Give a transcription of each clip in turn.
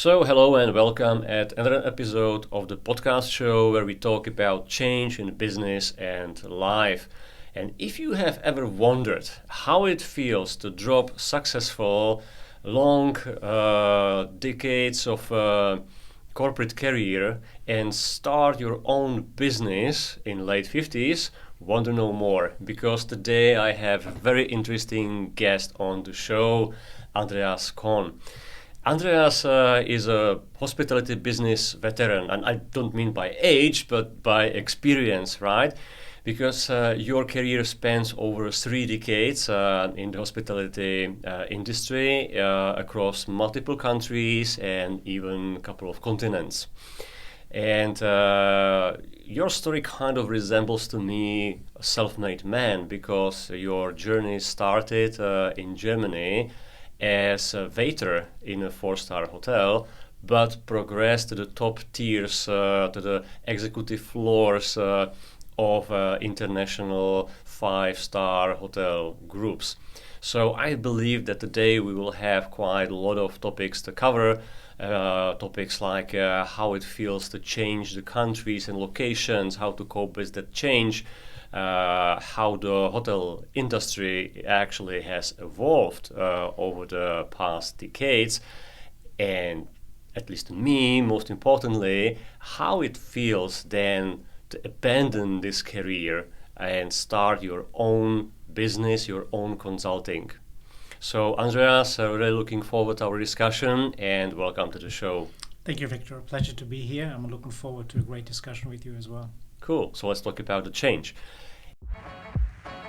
So, hello and welcome at another episode of the podcast show where we talk about change in business and life. And if you have ever wondered how it feels to drop successful, long decades of corporate career and start your own business in late 50s, want to know more? Because today I have a very interesting guest on the show, Andreas Kohn. Andreas is a hospitality business veteran, and I don't mean by age, but by experience, right? Because your career spans over 3 decades in the hospitality industry across multiple countries and even a couple of continents. And your story kind of resembles to me a self-made man because your journey started in Germany as a waiter in a 4-star hotel, but progressed to the top tiers, to the executive floors of international 5-star hotel groups. So I believe that today we will have quite a lot of topics to cover, topics like how it feels to change the countries and locations, how to cope with that change, how the hotel industry actually has evolved over the past decades, and at least to me, most importantly, how it feels then to abandon this career and start your own business, your own consulting. So, Andreas, really looking forward to our discussion and welcome to the show. Thank you, Victor. A pleasure to be here. I'm looking forward to a great discussion with you as well. Cool. So let's talk about the change.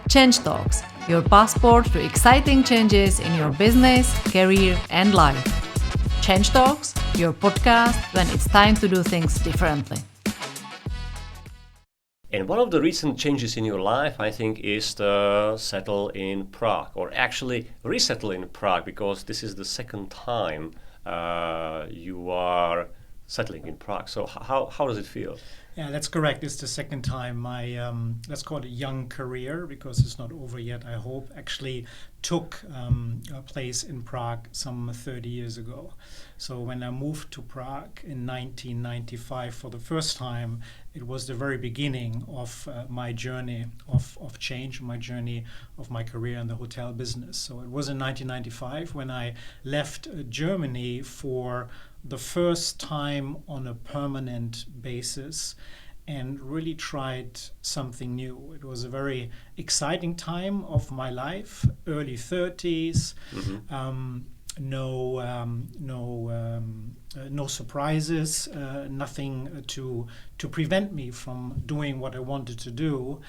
Change Talks, your passport to exciting changes in your business, career, and life. Change Talks, your podcast when it's time to do things differently. And one of the recent changes in your life, I think, is to settle in Prague, or actually resettle in Prague, because this is the second time you are settling in Prague. So how does it feel? Yeah, that's correct. It's the second time my, let's call it a young career, because it's not over yet, I hope, actually took a place in Prague some 30 years ago. So when I moved to Prague in 1995 for the first time, it was the very beginning of my journey of change, my journey of my career in the hotel business. So it was in 1995 when I left Germany for the first time on a permanent basis and really tried something new. It was a very exciting time of my life, early 30s, no surprises, nothing to prevent me from doing what I wanted to do.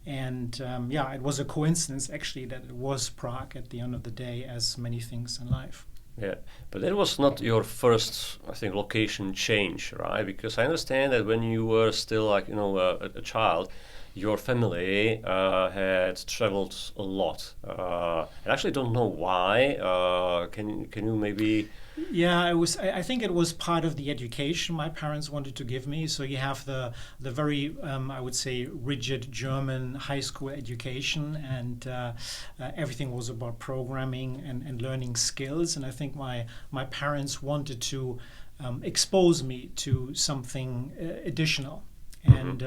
And it was a coincidence actually that it was Prague at the end of the day, as many things in life. Yeah, but that was not your first, I think, location change, right? Because I understand that when you were still a child, your family had traveled a lot. I actually don't know why. Can you maybe? Yeah, I think it was part of the education my parents wanted to give me. So you have the very, I would say, rigid German high school education, and everything was about programming and learning skills. And I think my parents wanted to expose me to something additional. And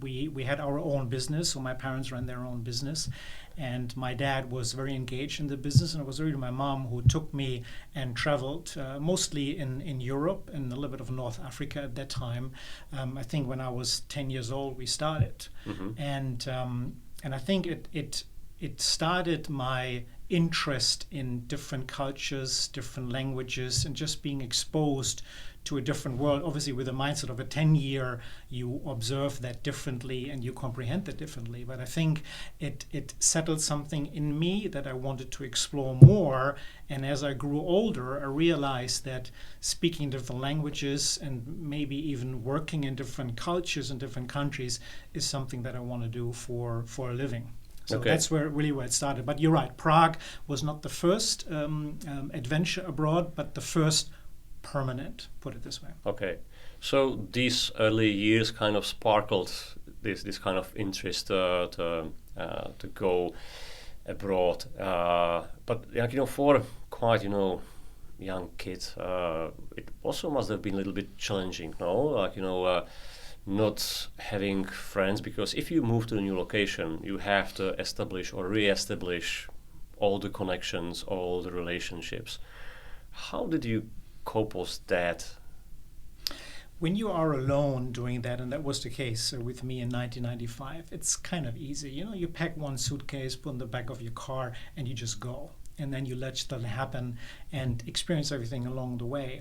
we had our own business, so my parents ran their own business, and my dad was very engaged in the business, and it was really my mom who took me and traveled mostly in Europe and a little bit of North Africa at that time. I think when I was 10 years old we started, and I think it started my interest in different cultures, different languages, and just being exposed to a different world. Obviously, with the mindset of a 10-year, you observe that differently and you comprehend that differently. But I think it settled something in me that I wanted to explore more. And as I grew older, I realized that speaking different languages and maybe even working in different cultures and different countries is something that I want to do for a living. So that's where it started. But you're right, Prague was not the first adventure abroad, but the first permanent, put it this way. Okay, so these early years kind of sparkled this kind of interest to go abroad, but for quite young kid, it also must have been a little bit challenging, no? Like, not having friends, because if you move to a new location, you have to establish or re-establish all the connections, all the relationships. How did you cope with that? When you are alone doing that, and that was the case with me in 1995, it's kind of easy. You pack one suitcase, put in the back of your car, and you just go. And then you let stuff happen and experience everything along the way.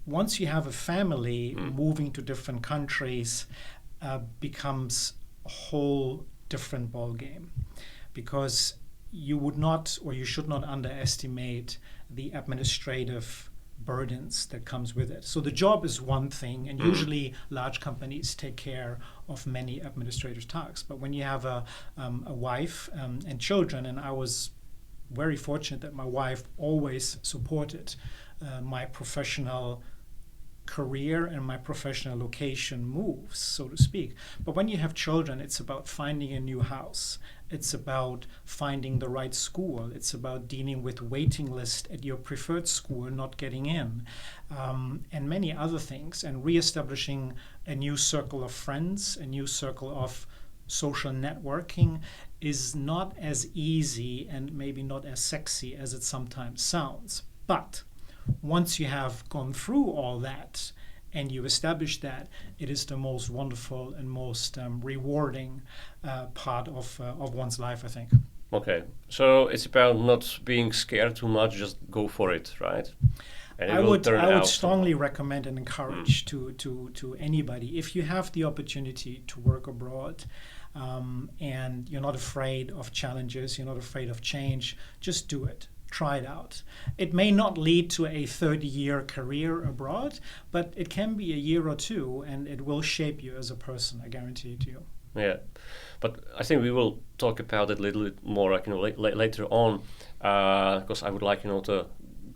Once you have a family, moving to different countries becomes a whole different ballgame, because you would not, or you should not, underestimate the administrative burdens that comes with it. So the job is one thing, and usually large companies take care of many administrative tasks. But when you have a wife and children, and I was very fortunate that my wife always supported my professional career and my professional location moves, so to speak. But when you have children, it's about finding a new house. It's about finding the right school. It's about dealing with waiting list at your preferred school, not getting in, and many other things, and reestablishing a new circle of friends, a new circle of social networking is not as easy and maybe not as sexy as it sometimes sounds. But once you have gone through all that and you establish that, it is the most wonderful and most rewarding part of one's life, I think. Okay, so it's about not being scared too much, just go for it, right? And I would strongly recommend and encourage to anybody, if you have the opportunity to work abroad, and you're not afraid of challenges, you're not afraid of change, just do it. Try it out. It may not lead to a 30-year career abroad, but it can be a year or two, and it will shape you as a person, I guarantee it to you. Yeah, but I think we will talk about it a little bit more, later on, because I would like, to go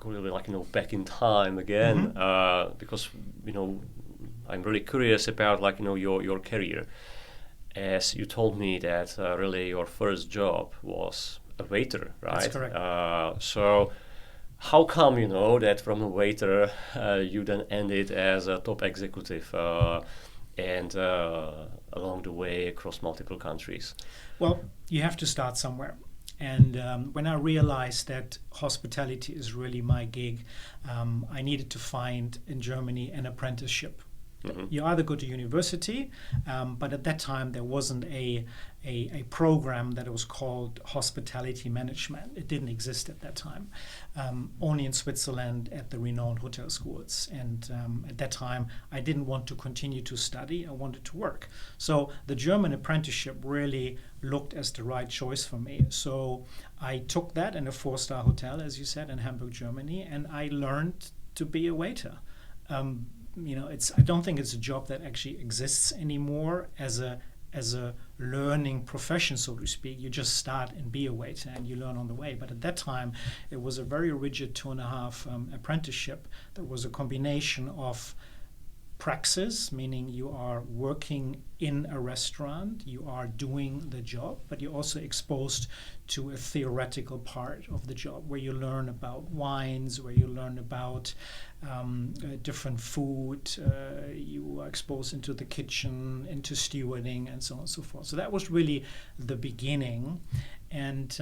a little bit, back in time again, because, I'm really curious about, your career. As you told me that really your first job was a waiter, right? That's correct. So how come, that from a waiter you then ended as a top executive and along the way across multiple countries? Well, you have to start somewhere. And when I realized that hospitality is really my gig, I needed to find in Germany an apprenticeship. You either go to university, but at that time there wasn't a program that was called hospitality management. It didn't exist at that time, only in Switzerland at the renowned hotel schools. And at that time I didn't want to continue to study, I wanted to work. So the German apprenticeship really looked as the right choice for me. So I took that in a 4-star hotel, as you said, in Hamburg, Germany, and I learned to be a waiter. I don't think it's a job that actually exists anymore as a learning profession, so to speak. You just start and be a waiter and you learn on the way. But at that time, it was a very rigid 2.5 apprenticeship that was a combination of praxis, meaning you are working in a restaurant, you are doing the job, but you're also exposed to a theoretical part of the job where you learn about wines, where you learn about different food, you are exposed into the kitchen, into stewarding, and so on and so forth. So that was really the beginning. And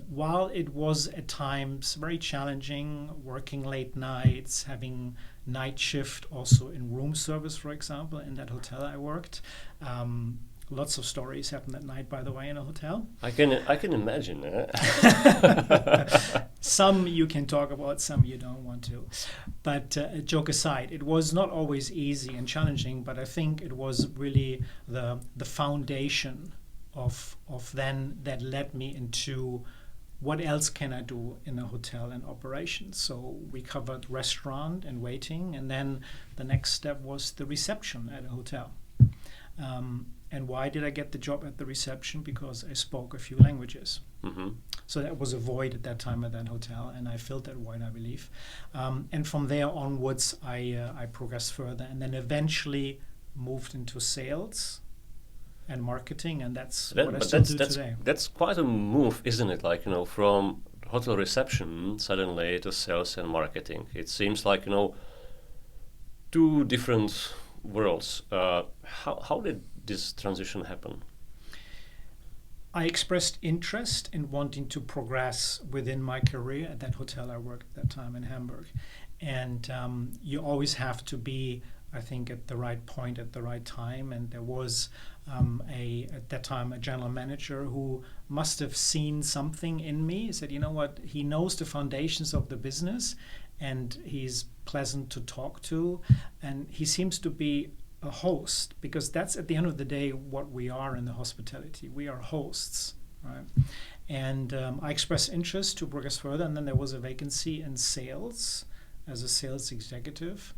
while it was at times very challenging, working late nights, having night shift also in room service, for example, in that hotel I worked. Lots of stories happened at night, by the way, in a hotel. I can imagine that. Some you can talk about, some you don't want to. But joke aside, it was not always easy and challenging, but I think it was really the foundation of then that led me into what else can I do in a hotel and operations. So we covered restaurant and waiting, and then the next step was the reception at a hotel. And why did I get the job at the reception? Because I spoke a few languages. Mm-hmm. So that was a void at that time at that hotel, and I filled that void, I believe. And from there onwards, I progressed further, and then eventually moved into sales and marketing, and that's what I still do today. That's quite a move, isn't it? Like, from hotel reception suddenly to sales and marketing. It seems like, two different worlds. How did this transition happen? I expressed interest in wanting to progress within my career at that hotel I worked at that time in Hamburg. And you always have to be, I think, at the right point at the right time. And there was at that time a general manager who must have seen something in me. He said, you know what, he knows the foundations of the business and he's pleasant to talk to. And he seems to be a host, because that's at the end of the day what we are in the hospitality. We are hosts, right? And I expressed interest to progress further, and then there was a vacancy in sales as a sales executive,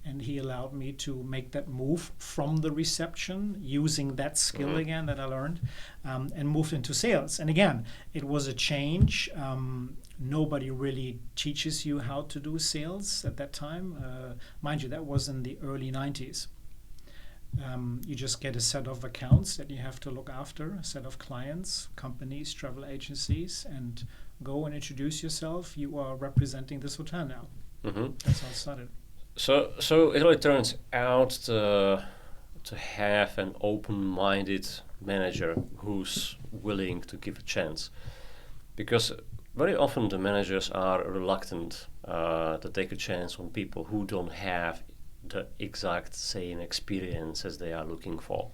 and he allowed me to make that move from the reception using that skill again that I learned, and moved into sales. And again, it was a change. Nobody really teaches you how to do sales at that time. Mind you, that was in the early 90s. You just get a set of accounts that you have to look after, a set of clients, companies, travel agencies, and go and introduce yourself. You are representing this hotel now. That's how it started. So it really turns out to have an open-minded manager who's willing to give a chance, because very often the managers are reluctant to take a chance on people who don't have the exact same experience as they are looking for.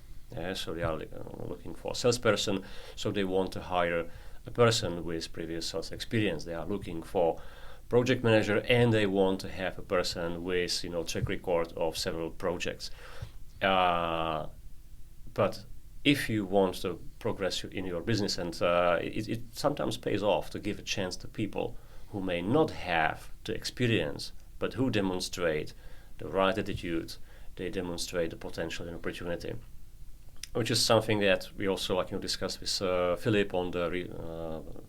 So they are looking for a salesperson, so they want to hire a person with previous sales experience. They are looking for project manager, and they want to have a person with track record of several projects. But if you want to progress in your business, and it sometimes pays off to give a chance to people who may not have the experience, but who demonstrate the right attitude, they demonstrate the potential and opportunity, which is something that we also discussed with Philip on the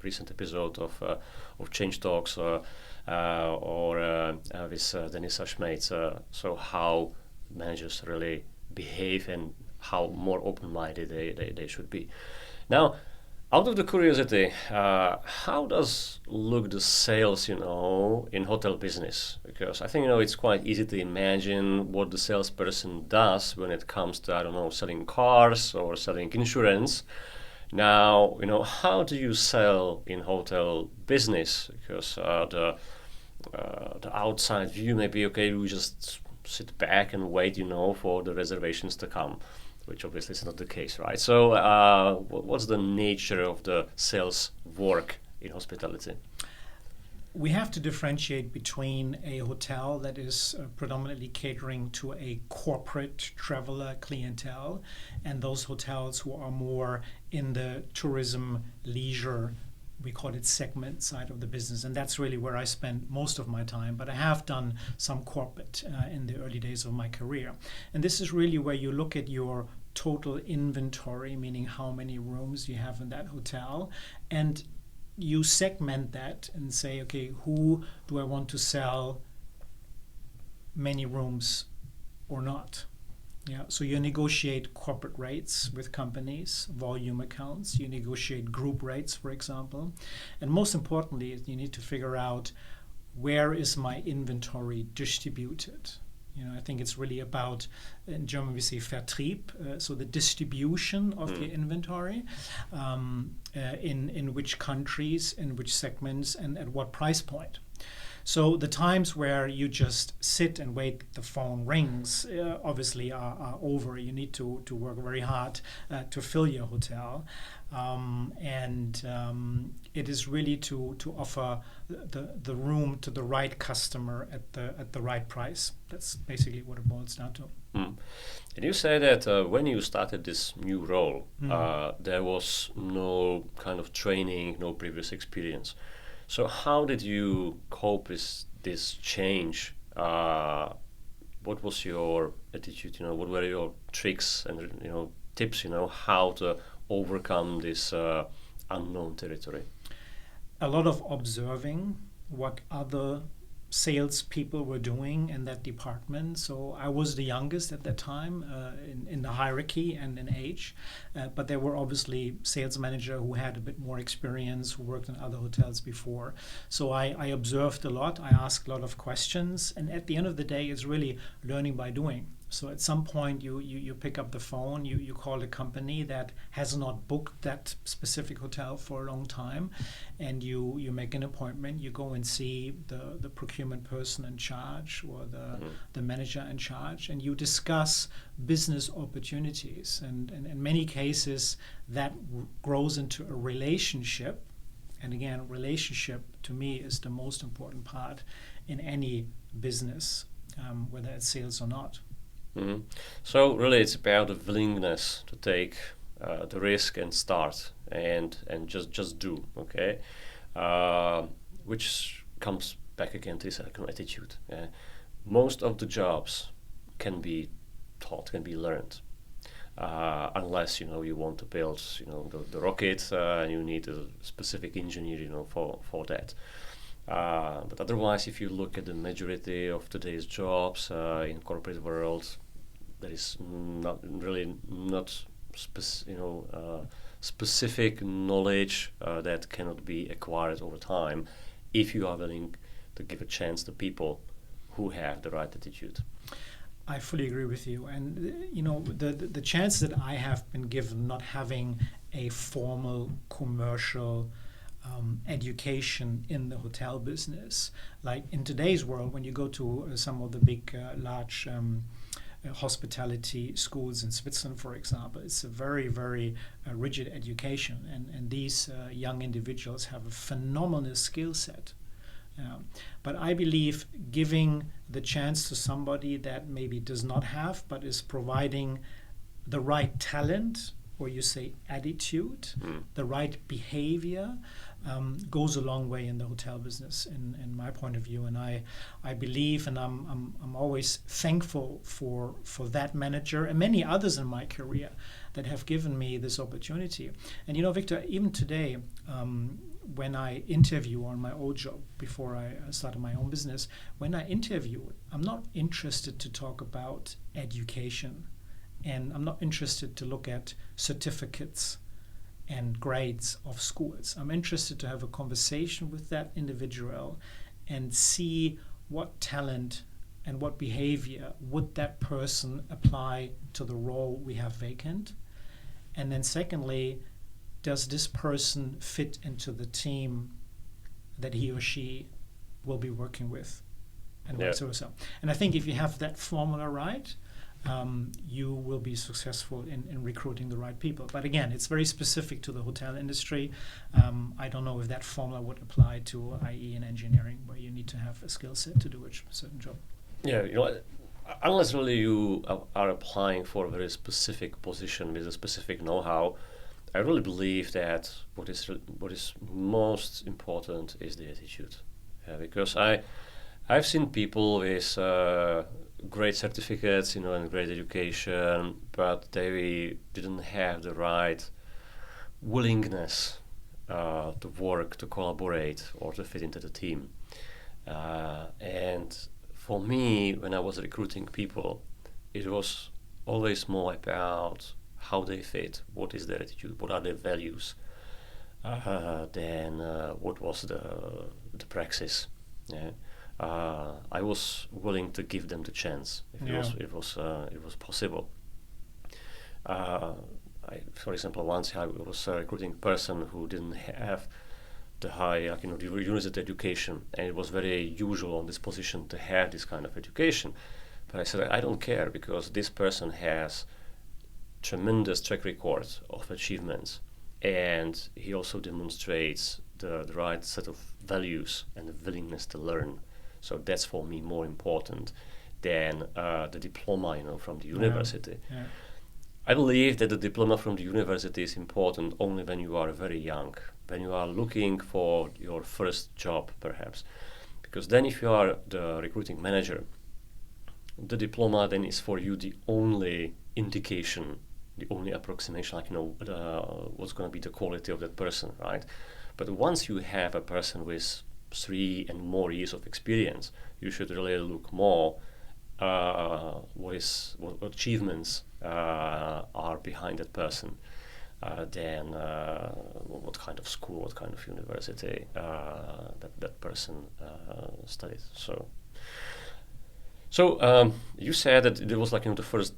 recent episode of Change Talks, or with Dennis Ashmate. So how managers really behave and how more open-minded they should be. Now, out of the curiosity, how does look the sales, in hotel business? Because I think, it's quite easy to imagine what the salesperson does when it comes to, selling cars or selling insurance. Now, how do you sell in hotel business? Because the outside view may be, okay, we just sit back and wait, for the reservations to come, which obviously is not the case, right? So what's the nature of the sales work in hospitality? We have to differentiate between a hotel that is predominantly catering to a corporate traveler clientele and those hotels who are more in the tourism, leisure, we call it segment side of the business. And that's really where I spend most of my time. But I have done some corporate in the early days of my career. And this is really where you look at your total inventory, meaning how many rooms you have in that hotel, and you segment that and say, okay, who do I want to sell many rooms or not? Yeah, so you negotiate corporate rates with companies, volume accounts, you negotiate group rates, for example. And most importantly, you need to figure out, where is my inventory distributed? I think it's really about, in German we say Vertrieb, so the distribution of the inventory, in which countries, in which segments, and at what price point. So the times where you just sit and wait, the phone rings, obviously are over. You need to work very hard to fill your hotel. It is really to offer the room to the right customer at the right price. That's basically what it boils down to. And you say that when you started this new role, there was no kind of training, no previous experience. So how did you cope with this change? What was your attitude? What were your tricks and tips? How to overcome this unknown territory? A lot of observing what other salespeople were doing in that department. So I was the youngest at that time in the hierarchy and in age, but there were obviously sales manager who had a bit more experience, who worked in other hotels before. So I observed a lot, I asked a lot of questions, and at the end of the day, it's really learning by doing. So at some point you pick up the phone, you call a company that has not booked that specific hotel for a long time, and you make an appointment, you go and see the procurement person in charge or the manager in charge, and you discuss business opportunities. And in many cases that grows into a relationship. And again, relationship to me is the most important part in any business, whether it's sales or not. Mm-hmm. So really it's about the willingness to take the risk and start and just do, okay? Which comes back again to this attitude. Most of the jobs can be taught, can be learned, unless you want to build the rocket and you need a specific engineer for that. But otherwise, if you look at the majority of today's jobs in corporate world, there is not specific knowledge that cannot be acquired over time if you are willing to give a chance to people who have the right attitude. I fully agree with you. And the chance that I have been given, not having a formal commercial education in the hotel business, like in today's world, when you go to some of the big, large hospitality schools in Switzerland, for example, it's a very, very rigid education, and these young individuals have a phenomenal skill set. But I believe giving the chance to somebody that maybe does not have, but is providing the right talent, or you say attitude, the right behavior, goes a long way in the hotel business, in my point of view. And I believe, and I'm always thankful for that manager and many others in my career that have given me this opportunity. And Victor, even today, when I interview on my old job before I started my own business, when I interview, I'm not interested to talk about education, and I'm not interested to look at certificates and grades of schools. I'm interested to have a conversation with that individual and see what talent and what behavior would that person apply to the role we have vacant. And then secondly, does this person fit into the team that he or she will be working with, and vice versa. And I think if you have that formula right, you will be successful in recruiting the right people. But again, it's very specific to the hotel industry. I don't know if that formula would apply to, i.e. in engineering, where you need to have a skill set to do a certain job. Yeah, unless really you are applying for a very specific position with a specific know-how, I really believe that what is most important is the attitude. Because I've seen people with great certificates, and great education, but they didn't have the right willingness to work, to collaborate, or to fit into the team. And for me, when I was recruiting people, it was always more about how they fit, what is their attitude, what are their values, than what was the praxis. Yeah. I was willing to give them the chance if it was possible. For example, once I was recruiting a person who didn't have the high, the university education, and it was very usual on this position to have this kind of education. But I said, I don't care, because this person has tremendous track record of achievements, and he also demonstrates the right set of values and the willingness to learn. So that's for me more important than the diploma, from the university. Yeah. I believe that the diploma from the university is important only when you are very young, when you are looking for your first job, perhaps. Because then if you are the recruiting manager, the diploma then is for you the only indication, the only approximation, what's going to be the quality of that person, right? But once you have a person with 3 and more years of experience, you should really look more what achievements are behind that person than what kind of school, what kind of university that person studied. So you said that there was the first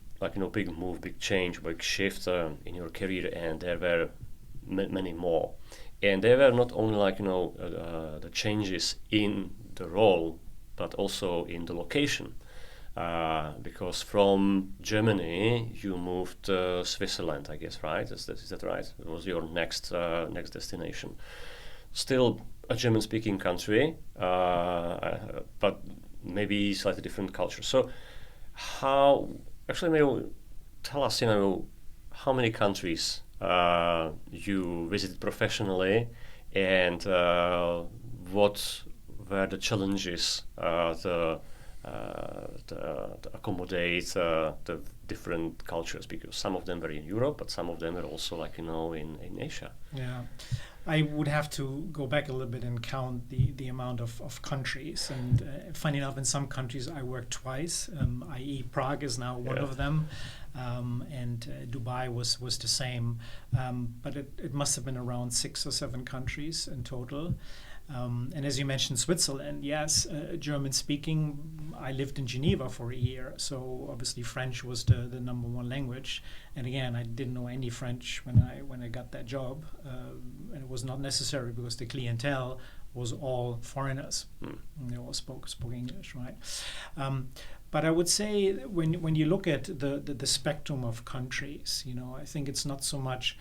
big move, big change, big shift in your career, and there were many more. And they were not only the changes in the role, but also in the location. Because from Germany you moved to Switzerland, I guess, right? Is that right? It was your next destination. Still a German-speaking country, but maybe slightly different culture. So maybe tell us, how many countries you visited professionally, and what were the challenges to accommodate the different cultures, because some of them were in Europe, but some of them were also in Asia. Yeah. I would have to go back a little bit and count the amount of countries. And funny enough, in some countries I worked twice, i.e. Prague is now one of them, and Dubai was the same. But it must have been around 6 or 7 countries in total. And as you mentioned, Switzerland, yes, German speaking. I lived in Geneva for a year, so obviously French was the number one language. And again, I didn't know any French when I got that job, and it was not necessary because the clientele was all foreigners. They all spoke English, right? But I would say when you look at the spectrum of countries, I think it's not so much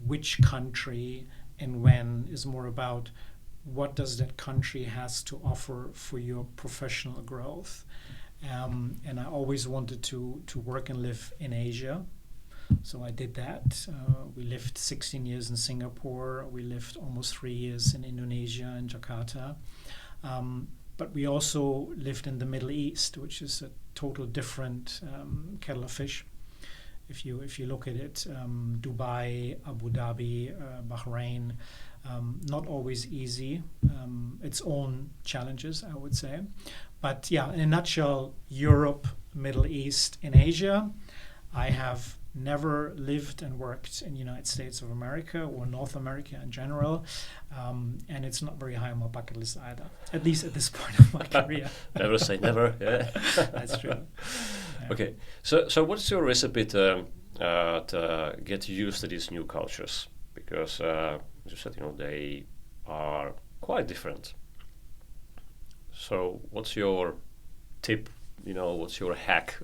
which country and when, is more about what does that country has to offer for your professional growth. And I always wanted to work and live in Asia. So I did that. We lived 16 years in Singapore. We lived almost 3 years in Indonesia, in Jakarta. But we also lived in the Middle East, which is a total different kettle of fish. If you look at it, Dubai, Abu Dhabi, Bahrain, not always easy. Its own challenges, I would say. But yeah, in a nutshell, Europe, Middle East, and Asia. I have never lived and worked in the United States of America or North America in general. And it's not very high on my bucket list either, at least at this point of my career. Never say never. Yeah. That's true. Yeah. Okay, so what's your recipe to get used to these new cultures? Because as you said, they are quite different. So what's your tip? What's your hack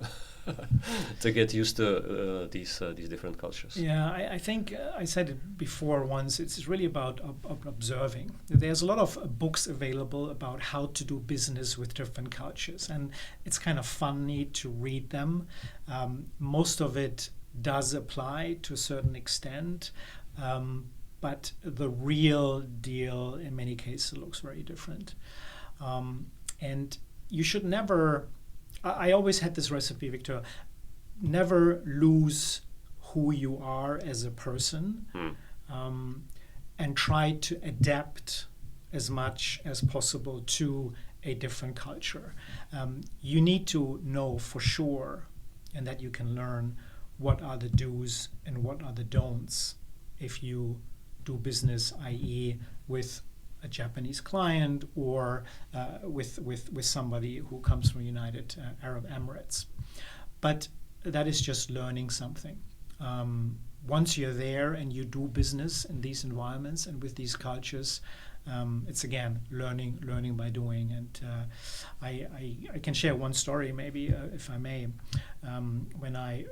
to get used to these different cultures? Yeah, I think I said it before once. It's really about observing. There's a lot of books available about how to do business with different cultures, and it's kind of funny to read them. Most of it does apply to a certain extent, but the real deal in many cases looks very different. And you should never, I always had this recipe, Victor, never lose who you are as a person, and try to adapt as much as possible to a different culture. You need to know for sure, and that you can learn, what are the do's and what are the don'ts if you do business, i.e. with a Japanese client or with somebody who comes from United Arab Emirates. But that is just learning something. Once you're there and you do business in these environments and with these cultures, it's again learning by doing. And I can share one story, maybe, if I may. When I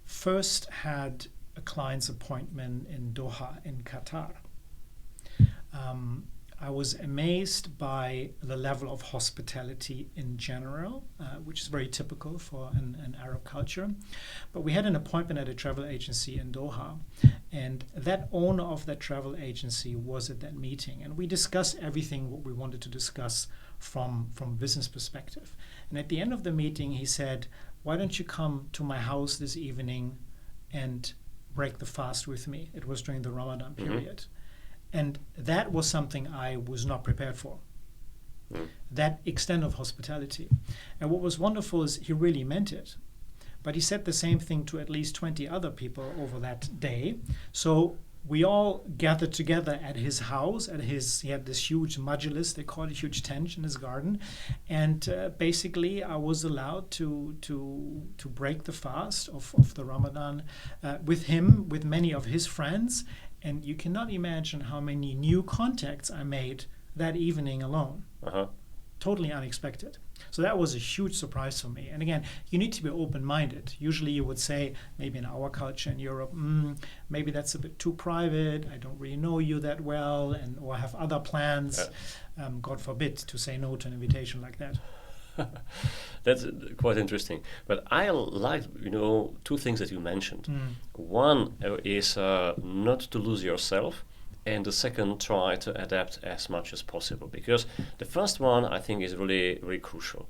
first had a client's appointment in Doha, in Qatar, I was amazed by the level of hospitality in general, which is very typical for an Arab culture. But we had an appointment at a travel agency in Doha, and that owner of that travel agency was at that meeting. And we discussed everything what we wanted to discuss from business perspective. And at the end of the meeting, he said, "Why don't you come to my house this evening and break the fast with me?" It was during the Ramadan period. And that was something I was not prepared for. that extent of hospitality. And what was wonderful is he really meant it. But he said the same thing to at least 20 other people over that day. So we all gathered together at his house, he had this huge modulus, they call it a huge tent in his garden. And basically I was allowed to break the fast of the Ramadan with him, with many of his friends. And you cannot imagine how many new contacts I made that evening alone. Totally unexpected. So that was a huge surprise for me. And again, you need to be open-minded. Usually you would say, maybe in our culture in Europe, maybe that's a bit too private, I don't really know you that well, or have other plans. God forbid to say no to an invitation like that. That's quite interesting. But I like, two things that you mentioned. One is not to lose yourself. And the second, try to adapt as much as possible, because the first one I think is really, really crucial.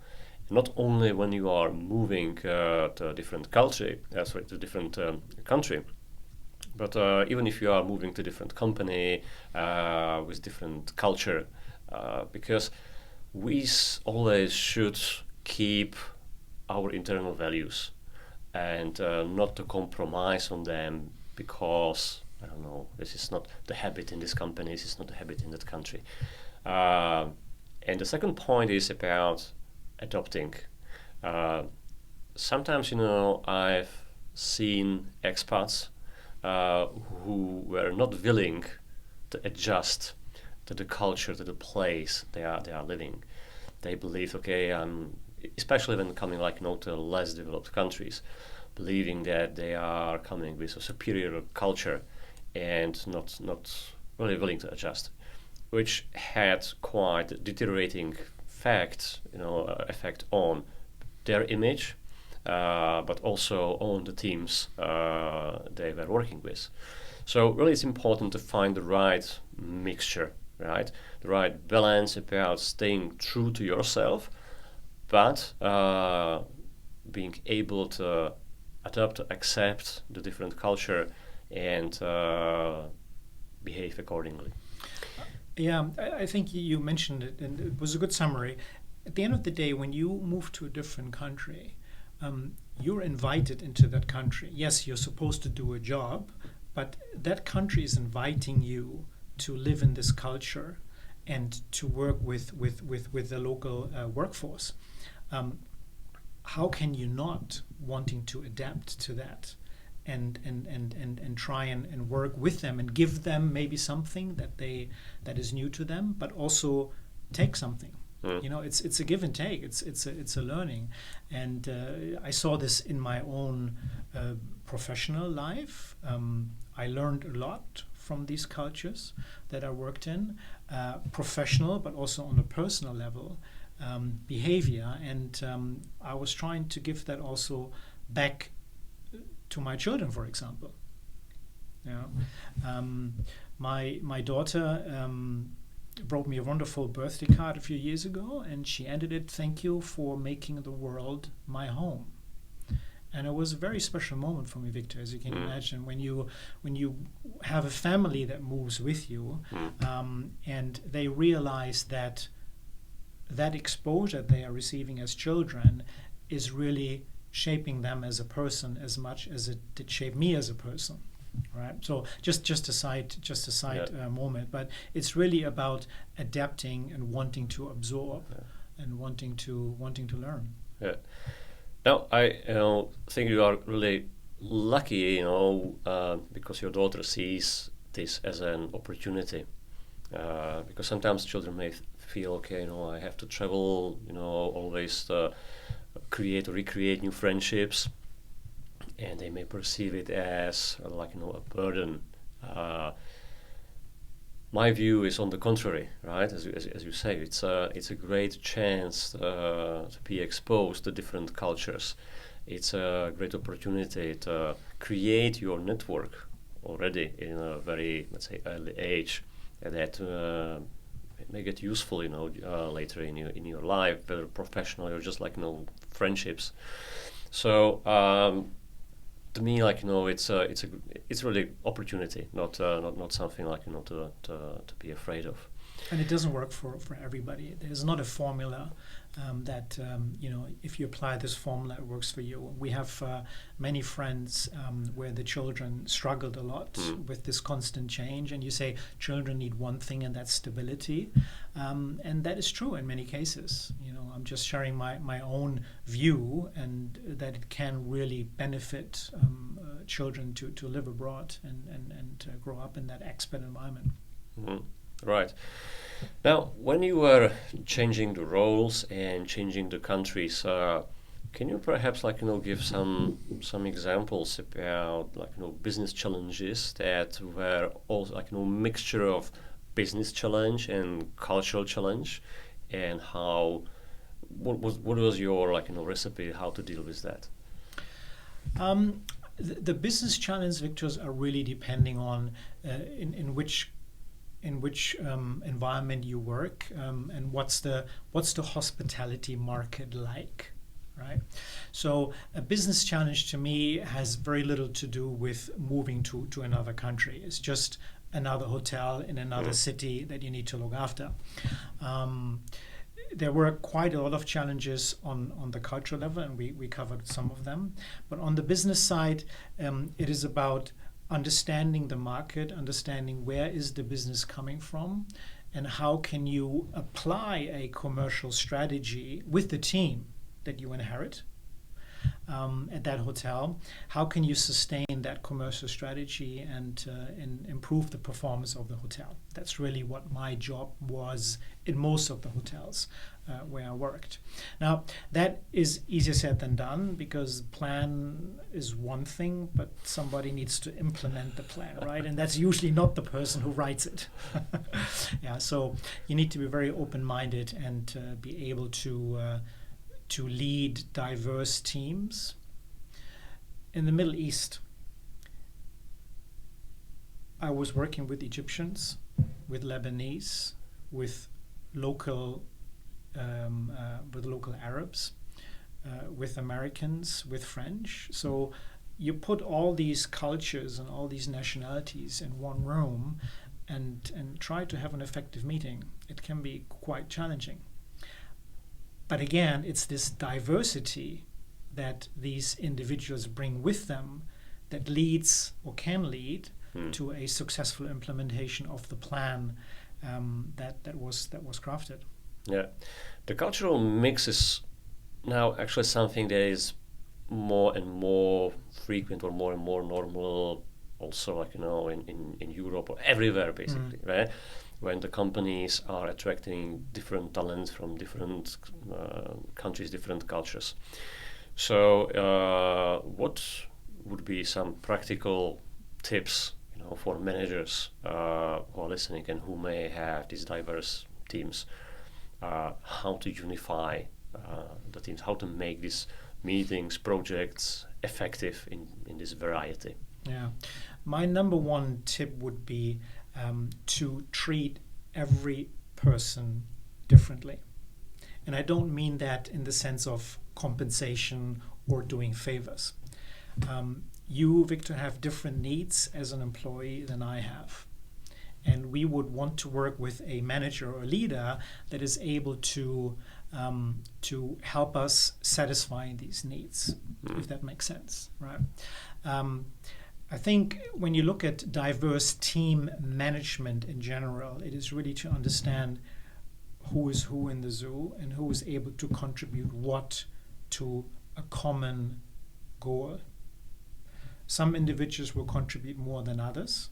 Not only when you are moving to a different country, but even if you are moving to a different company with different culture, because we always should keep our internal values and not to compromise on them because, I don't know, this is not the habit in this company, this is not the habit in that country. And the second point is about adopting. Sometimes, I've seen expats who were not willing to adjust to the culture, to the place they are living. They believe, especially when coming to less developed countries, believing that they are coming with a superior culture and not really willing to adjust, which had quite deteriorating effect on their image, but also on the teams they were working with. So really it's important to find the right mixture, right? The right balance about staying true to yourself, but being able to adapt, to accept the different culture and behave accordingly. Yeah, I think you mentioned it, and it was a good summary. At the end of the day, when you move to a different country, you're invited into that country. Yes, you're supposed to do a job, but that country is inviting you to live in this culture and to work with the local workforce. How can you not wanting to adapt to that? And try and work with them and give them maybe something that is new to them, but also take something. It's a give and take. It's a learning, and I saw this in my own professional life. I learned a lot from these cultures that I worked in, professional, but also on a personal level, behavior, and I was trying to give that also back to my children, for example. My daughter wrote me a wonderful birthday card a few years ago, and she ended it, "Thank you for making the world my home." And it was a very special moment for me, Victor, as you can imagine, when you have a family that moves with you, and they realize that exposure they are receiving as children is really shaping them as a person as much as it did shape me as a person, right? So just a side moment, but it's really about adapting and wanting to absorb and wanting to learn. Yeah. Now I think you are really lucky, because your daughter sees this as an opportunity. Because sometimes children may feel, I have to travel, always create or recreate new friendships, and they may perceive it as a burden. My view is on the contrary, right? As you say, it's a great chance to be exposed to different cultures. It's a great opportunity to create your network already in a very, let's say, early age, that it may get useful, later in your life, whether professional or just friendships. So to me, it's really opportunity, not something to be afraid of. And it doesn't work for everybody. There's not a formula that, if you apply this formula, it works for you. We have many friends where the children struggled a lot with this constant change. And you say children need one thing, and that's stability. And that is true in many cases. I'm just sharing my own view, and that it can really benefit children to live abroad and grow up in that expat environment. Mm-hmm. Right. Now, when you were changing the roles and changing the countries, can you perhaps give some examples about business challenges that were also mixture of business challenge and cultural challenge, and what was your recipe how to deal with that? The business challenge, Victors, are really depending on in which environment you work, and what's the hospitality market like, right? So a business challenge to me has very little to do with moving to another country. It's just another hotel in another city that you need to look after. There were quite a lot of challenges on the cultural level, and we covered some of them. But on the business side, it is about understanding the market, understanding where is the business coming from, and how can you apply a commercial strategy with the team that you inherit at that hotel. How can you sustain that commercial strategy and improve the performance of the hotel? That's really what my job was in most of the hotels where I worked. Now, that is easier said than done, because plan is one thing, but somebody needs to implement the plan, right? And that's usually not the person who writes it. Yeah, so you need to be very open-minded and be able to lead diverse teams. In the Middle East, I was working with Egyptians, with Lebanese, with local Arabs, with Americans, with French. So you put all these cultures and all these nationalities in one room and try to have an effective meeting. It can be quite challenging. But again, it's this diversity that these individuals bring with them that leads or can lead to a successful implementation of the plan that was crafted. Yeah, the cultural mix is now actually something that is more and more frequent, or more and more normal, also in Europe or everywhere basically, right? When the companies are attracting different talents from different countries, different cultures. So what would be some practical tips for managers who are listening and who may have these diverse teams, how to unify the teams, how to make these meetings, projects effective in this variety? Yeah, my number one tip would be to treat every person differently. And I don't mean that in the sense of compensation or doing favors. You, Victor, have different needs as an employee than I have. And we would want to work with a manager or a leader that is able to help us satisfying these needs, if that makes sense, right? I think when you look at diverse team management in general, it is really to understand who is who in the zoo and who is able to contribute what to a common goal. Some individuals will contribute more than others,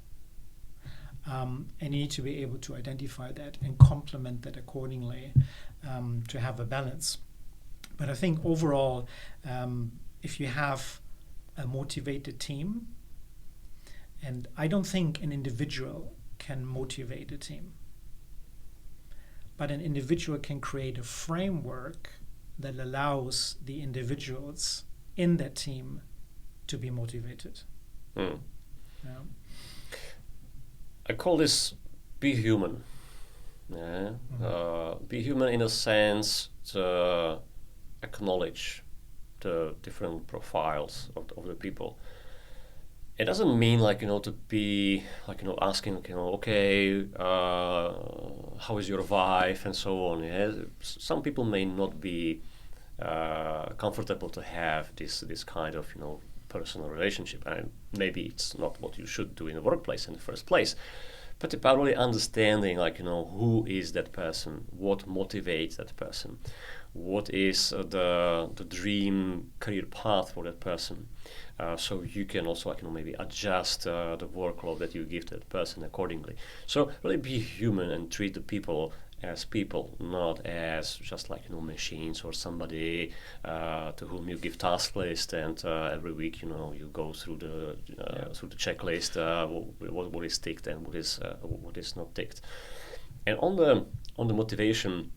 and you need to be able to identify that and complement that accordingly to have a balance. But I think overall, if you have a motivated team, and I don't think an individual can motivate a team, but an individual can create a framework that allows the individuals in that team to be motivated. Yeah. I call this be human. Yeah? Be human in a sense to acknowledge the different profiles of the people. it doesn't mean to be asking okay, how is your wife and so on. Yeah? Some people may not be comfortable to have this kind of personal relationship, and maybe it's not what you should do in the workplace in the first place. But about really understanding who is that person, what motivates that person, what is the dream career path for that person. So you can also maybe adjust the workload that you give to that person accordingly. So really be human and treat the people as people, not as just machines or somebody to whom you give task list, and every week you go through the checklist, what is ticked and what is not ticked. And on the motivation,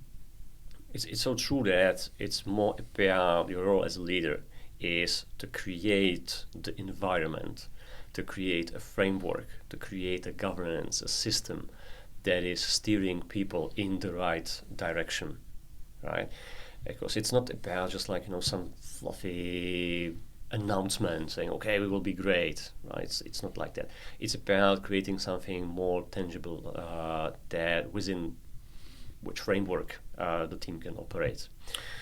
it's so true that it's more about your role as a leader is to create the environment, to create a framework, to create a governance, a system that is steering people in the right direction, right? Because it's not about just some fluffy announcement saying, okay, we will be great, right? It's not like that. It's about creating something more tangible that within which framework the team can operate.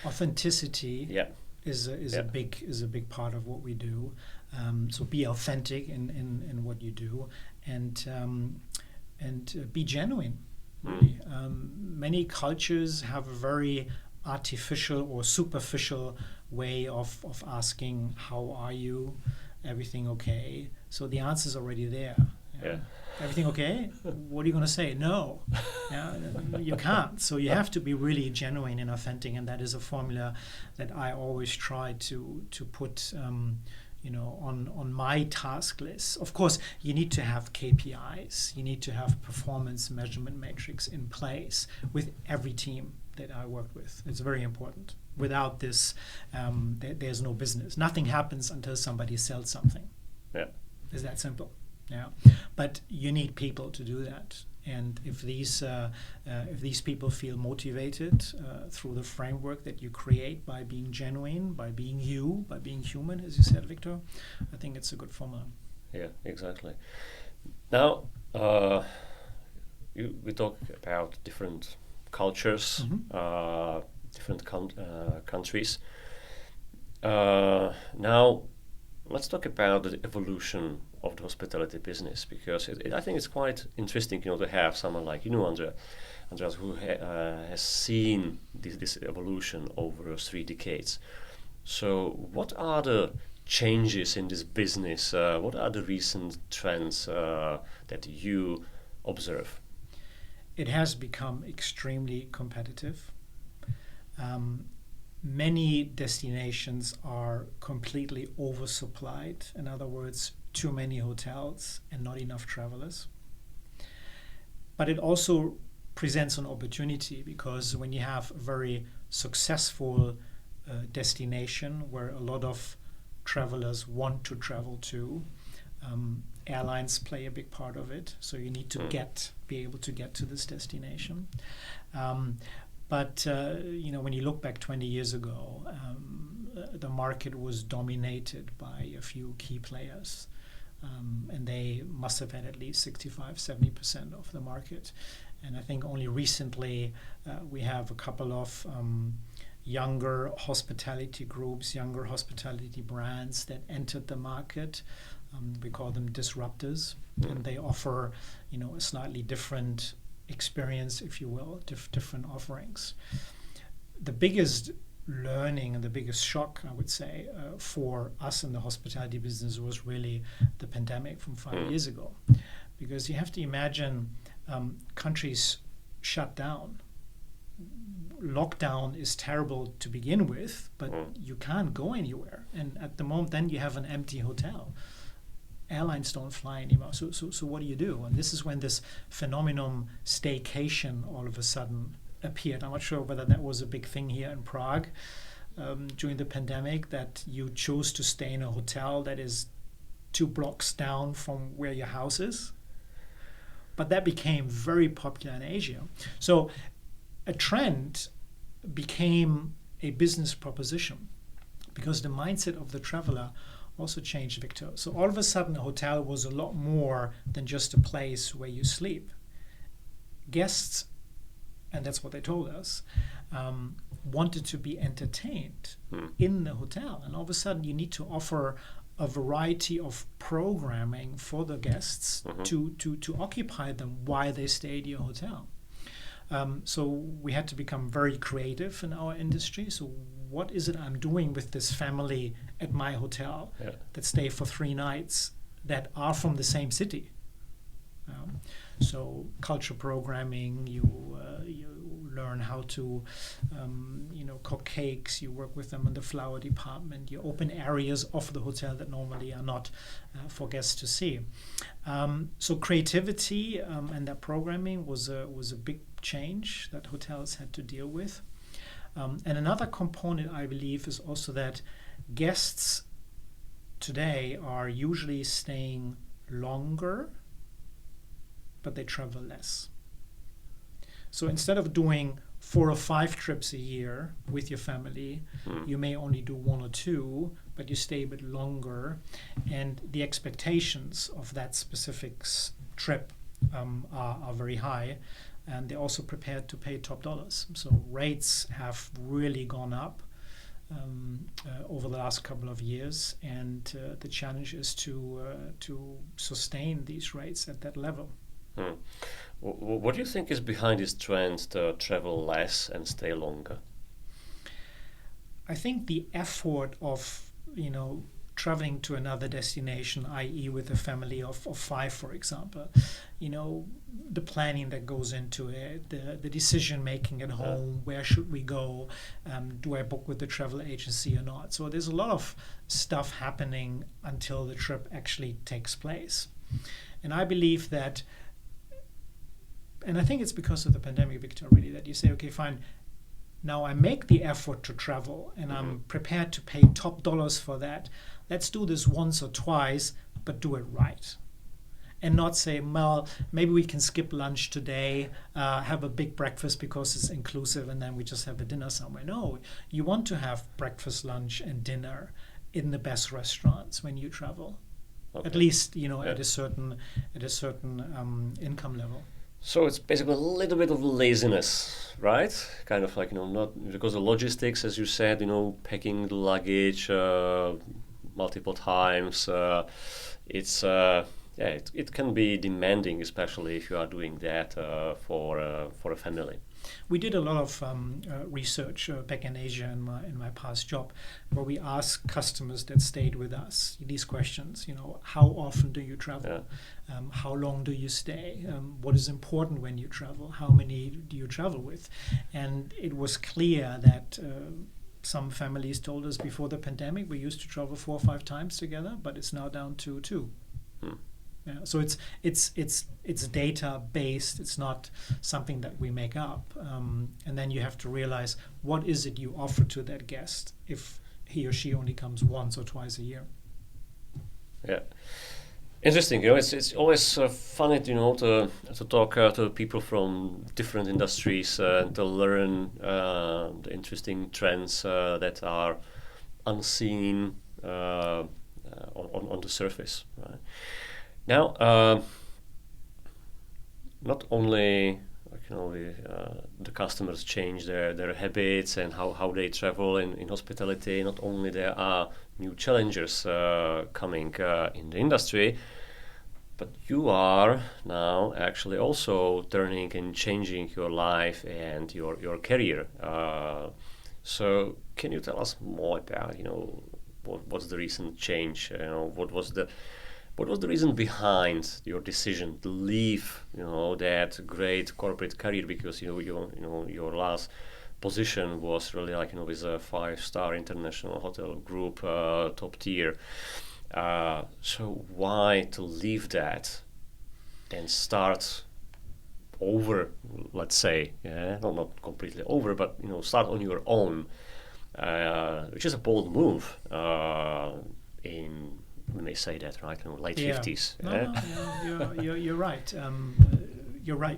Authenticity is a big part of what we do. So be authentic in what you do, and be genuine. Really. Many cultures have a very artificial or superficial way of asking, how are you? Everything okay? So the answer is already there. Yeah. Everything okay? What are you going to say? No. You can't. So you have to be really genuine and authentic, and that is a formula that I always try to put on my task list. Of course, you need to have KPIs. You need to have performance measurement metrics in place with every team that I work with. It's very important. Without this, there's no business. Nothing happens until somebody sells something. Yeah. It's that simple. Yeah. But you need people to do that. And if these people feel motivated through the framework that you create by being genuine, by being you, by being human, as you said, Victor, I think it's a good formula. Yeah, exactly. Now, we talk about different cultures, different countries. Now, let's talk about the evolution of the hospitality business, because I think it's quite interesting, to have someone like Andreas, who has seen this evolution over 3 decades. So, what are the changes in this business? What are the recent trends that you observe? It has become extremely competitive. Many destinations are completely oversupplied. In other words, too many hotels and not enough travelers. But it also presents an opportunity, because when you have a very successful destination where a lot of travelers want to travel to, airlines play a big part of it. So you need to be able to get to this destination. But when you look back 20 years ago, the market was dominated by a few key players, and they must have had at least 65-70% of the market. And I think only recently we have a couple of younger hospitality groups, younger hospitality brands that entered the market. We call them disruptors, and they offer a slightly different experience, if you will, different offerings. The biggest learning and the biggest shock, I would say, for us in the hospitality business was really the pandemic from 5 years ago. Because you have to imagine countries shut down. Lockdown is terrible to begin with, but you can't go anywhere. And at the moment, then you have an empty hotel. Airlines don't fly anymore. So what do you do? And this is when this phenomenon staycation all of a sudden appeared. I'm not sure whether that was a big thing here in Prague during the pandemic, that you chose to stay in a hotel that is 2 blocks down from where your house is. But that became very popular in Asia. So a trend became a business proposition, because the mindset of the traveler also changed, Victor. So all of a sudden, a hotel was a lot more than just a place where you sleep. Guests, and that's what they told us, wanted to be entertained in the hotel. And all of a sudden, you need to offer a variety of programming for the guests to occupy them while they stay at your hotel. So we had to become very creative in our industry. So what is it I'm doing with this family at my hotel that stay for 3 nights that are from the same city? So culture programming, you learn how to cook cakes, you work with them in the flower department, you open areas of the hotel that normally are not for guests to see. So creativity and that programming was a big change that hotels had to deal with. And another component, I believe, is also that guests today are usually staying longer, but they travel less. So instead of doing 4 or 5 trips a year with your family, you may only do 1 or 2, but you stay a bit longer, and the expectations of that specific trip are very high, and they're also prepared to pay top dollars. So rates have really gone up over the last couple of years, and the challenge is to sustain these rates at that level. What do you think is behind this trend to travel less and stay longer? I think the effort of traveling to another destination, i.e. with a family of 5, for example, the planning that goes into it, the decision making at home, where should we go, do I book with the travel agency or not? So there's a lot of stuff happening until the trip actually takes place. And I believe that, and I think it's because of the pandemic, Victor, really, that you say, okay, fine, now I make the effort to travel and I'm prepared to pay top dollars for that. Let's do this once or twice, but do it right. And not say, well, maybe we can skip lunch today, have a big breakfast because it's inclusive, and then we just have a dinner somewhere. No, you want to have breakfast, lunch, and dinner in the best restaurants when you travel. Okay. At least, at a certain income level. So it's basically a little bit of laziness, right? Kind of like, not because of logistics, as you said, packing the luggage multiple times. It can be demanding, especially if you are doing that for a family. We did a lot of research back in Asia in my past job, where we asked customers that stayed with us these questions. How often do you travel? How long do you stay? What is important when you travel? How many do you travel with? And it was clear that some families told us before the pandemic we used to travel 4 or 5 times together, but it's now down to 2. Yeah, so it's data based. It's not something that we make up. And then you have to realize, what is it you offer to that guest if he or she only comes once or twice a year? Yeah, interesting. It's always funny, to talk to people from different industries and to learn the interesting trends that are unseen on the surface. Right? Now, not only the customers change their habits and how they travel in hospitality, not only there are new challengers coming in the industry, but you are now actually also turning and changing your life and your career. So can you tell us more about what's the recent change? What was the reason behind your decision to leave, that great corporate career? Because your last position was really like with a 5-star international hotel group, top tier. So why to leave that and start over? Let's say, not completely over, but start on your own, which is a bold move in. We may say that, right? Late 50s. No, you're right.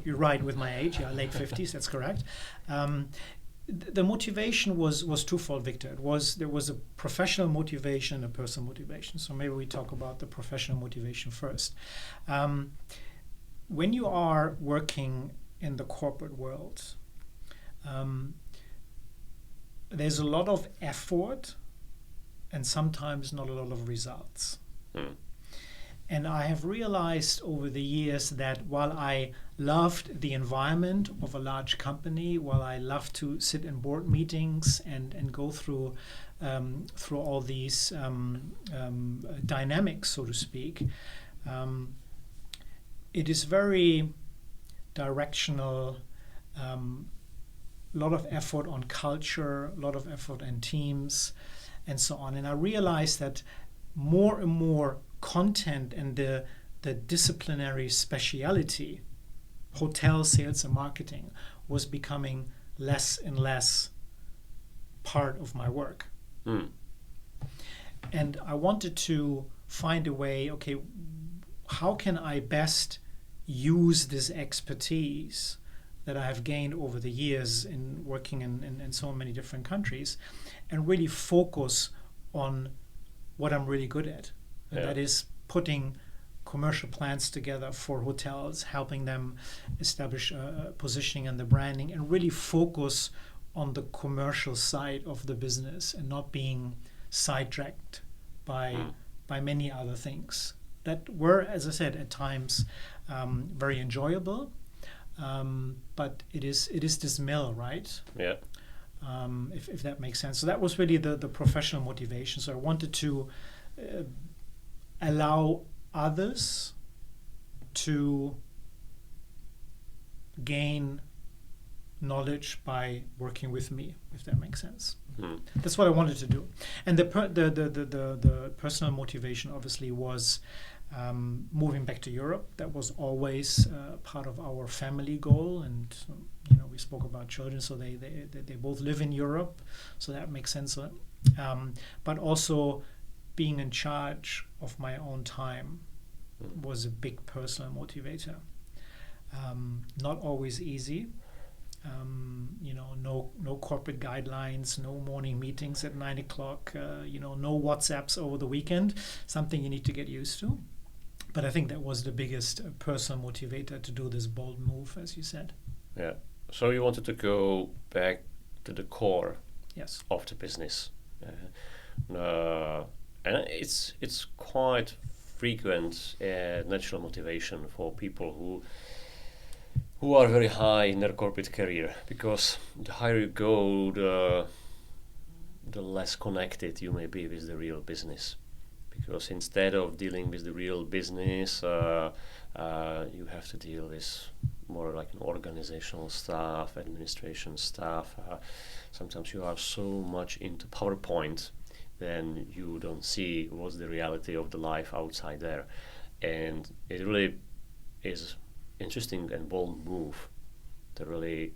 You're right with my age. Yeah, late 50s. That's correct. the motivation was twofold, Victor. There was a professional motivation and a personal motivation. So maybe we talk about the professional motivation first. When you are working in the corporate world, there's a lot of effort and sometimes not a lot of results. And I have realized over the years that while I loved the environment of a large company, while I loved to sit in board meetings and go through all these dynamics, so to speak, it is very directional, a lot of effort on culture, a lot of effort on teams, and so on. And I realized that more and more content and the disciplinary speciality, hotel sales and marketing, was becoming less and less part of my work. And I wanted to find a way, okay, how can I best use this expertise that I have gained over the years in working in so many different countries and really focus on what I'm really good at. And that is putting commercial plans together for hotels, helping them establish positioning and the branding, and really focus on the commercial side of the business and not being sidetracked by many other things that were, as I said, at times very enjoyable. But it is this mill, right? Yeah. If that makes sense. So that was really the professional motivation. So I wanted to allow others to gain knowledge by working with me, if that makes sense. That's what I wanted to do. And the personal motivation obviously was moving back to Europe. That was always part of our family goal, and we spoke about children, so they both live in Europe, so that makes sense. But also being in charge of my own time was a big personal motivator. Not always easy. No corporate guidelines, no morning meetings at 9 o'clock, no WhatsApps over the weekend, something you need to get used to. But I think that was the biggest personal motivator to do this bold move, as you said. Yeah. So you wanted to go back to the core Yes. of the business. And it's quite frequent natural motivation for people who are very high in their corporate career, because the higher you go, the less connected you may be with the real business. Because instead of dealing with the real business, you have to deal with more like an organizational stuff, administration stuff. Sometimes you are so much into PowerPoint, then you don't see what's the reality of the life outside there. And it really is interesting and bold move to really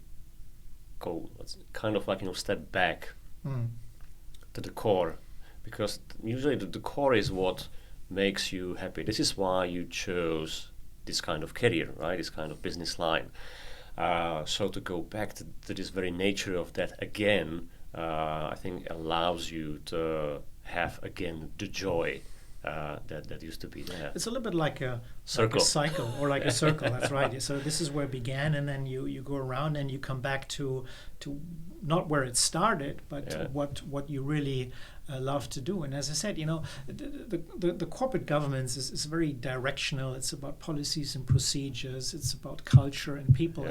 go kind of like step back to the core, because usually the core is what makes you happy. This is why you chose this kind of career, right? This kind of business line. So to go back to this very nature of that again, I think allows you to have again the joy that used to be there. It's a little bit like a Circle. cycle, or like a circle. That's right. So this is where it began, and then you go around and you come back to not where it started, but what you really love to do. And as I said, the corporate governance is very directional. It's about policies and procedures. It's about culture and people,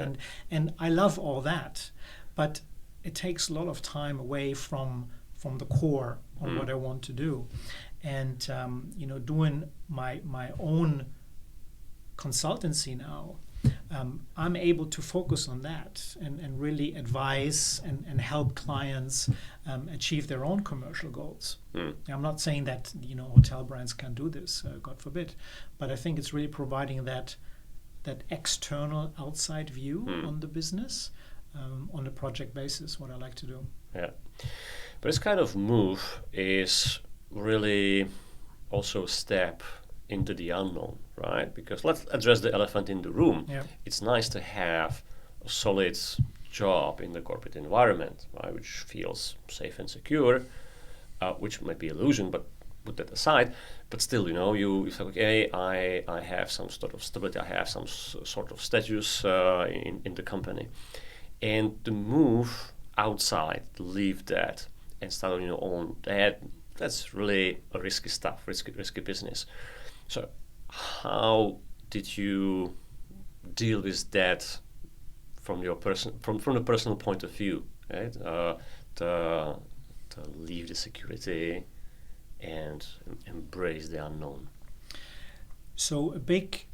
and I love all that, but it takes a lot of time away from the core on what I want to do. And doing my own consultancy now, I'm able to focus on that and really advise and help clients achieve their own commercial goals. I'm not saying that hotel brands can't do this, God forbid, but I think it's really providing that external outside view on the business on a project basis, what I like to do. Yeah, but this kind of move is really also a step into the unknown, right? Because let's address the elephant in the room. Yeah. It's nice to have a solid job in the corporate environment, right, which feels safe and secure, which might be illusion, but put that aside. But still, you say, okay, I have some sort of stability, I have some sort of status in the company. And to move outside, leave that, and start on your own, that's really a risky stuff, risky business. So how did you deal with that from your from the personal point of view, right? To leave the security and embrace the unknown. So a big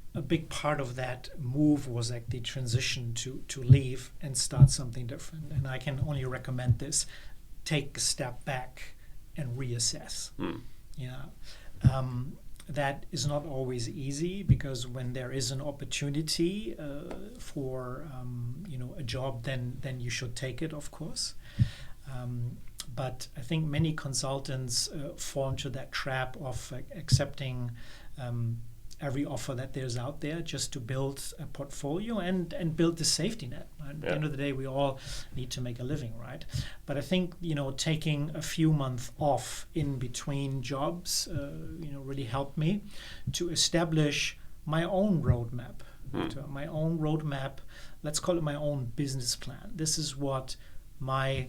part of that move was like the transition to leave and start something different. And I can only recommend this: take a step back and reassess. That is not always easy, because when there is an opportunity for a job, then you should take it, of course. But I think many consultants fall into that trap of accepting every offer that there's out there just to build a portfolio and build the safety net. Right? At the end of the day, we all need to make a living, right? But I think taking a few months off in between jobs, really helped me to establish my own roadmap. My own roadmap. Let's call it my own business plan. This is what my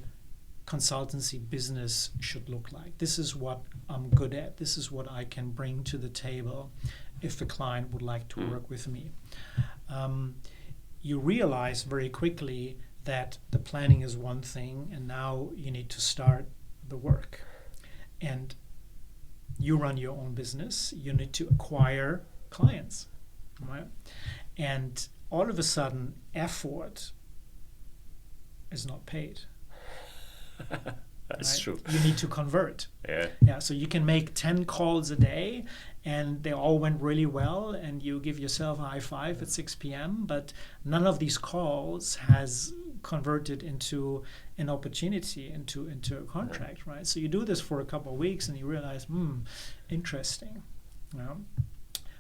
consultancy business should look like. This is what I'm good at. This is what I can bring to the table if the client would like to work with me. You realize very quickly that the planning is one thing, and now you need to start the work. And you run your own business. You need to acquire clients, right? And all of a sudden, effort is not paid. That's true. You need to convert. Yeah. So you can make 10 calls a day, and they all went really well, and you give yourself a high five at 6 p.m., but none of these calls has converted into an opportunity, into a contract, right? So you do this for a couple of weeks, and you realize, interesting.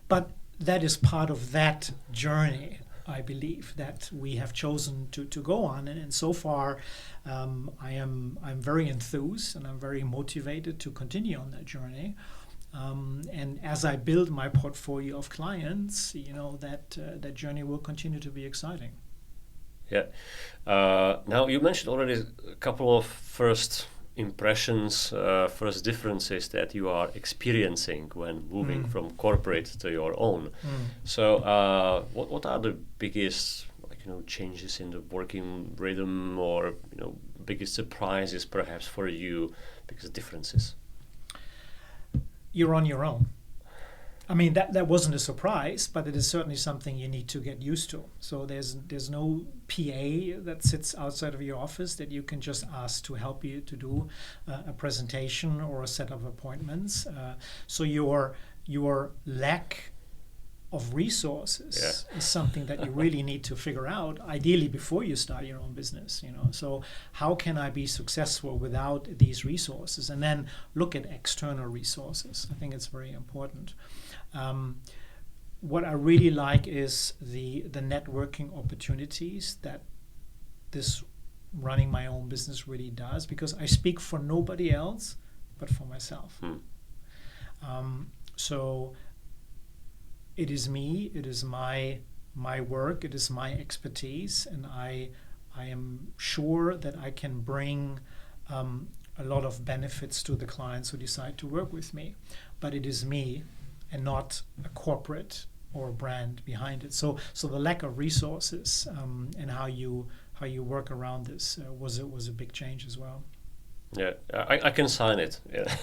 But that is part of that journey, I believe, that we have chosen to go on, and so far I'm very enthused and I'm very motivated to continue on that journey. And as I build my portfolio of clients, that journey will continue to be exciting. Yeah. Now you mentioned already a couple of first impressions, first differences that you are experiencing when moving from corporate to your own. So what are the biggest changes in the working rhythm, or biggest surprises perhaps for you, biggest differences? You're on your own. I mean, that wasn't a surprise, but it is certainly something you need to get used to. So there's no PA that sits outside of your office that you can just ask to help you to do a presentation or a set of appointments. So your lack of resources is something that you really need to figure out, ideally before you start your own business. So how can I be successful without these resources? And then look at external resources. I think it's very important. What I really like is the networking opportunities that this running my own business really does, because I speak for nobody else but for myself. So it is me, it is my work, it is my expertise, and I am sure that I can bring a lot of benefits to the clients who decide to work with me. But it is me and not a corporate or a brand behind it. So the lack of resources and how you work around this was a big change as well. Yeah, I can sign it. Yeah,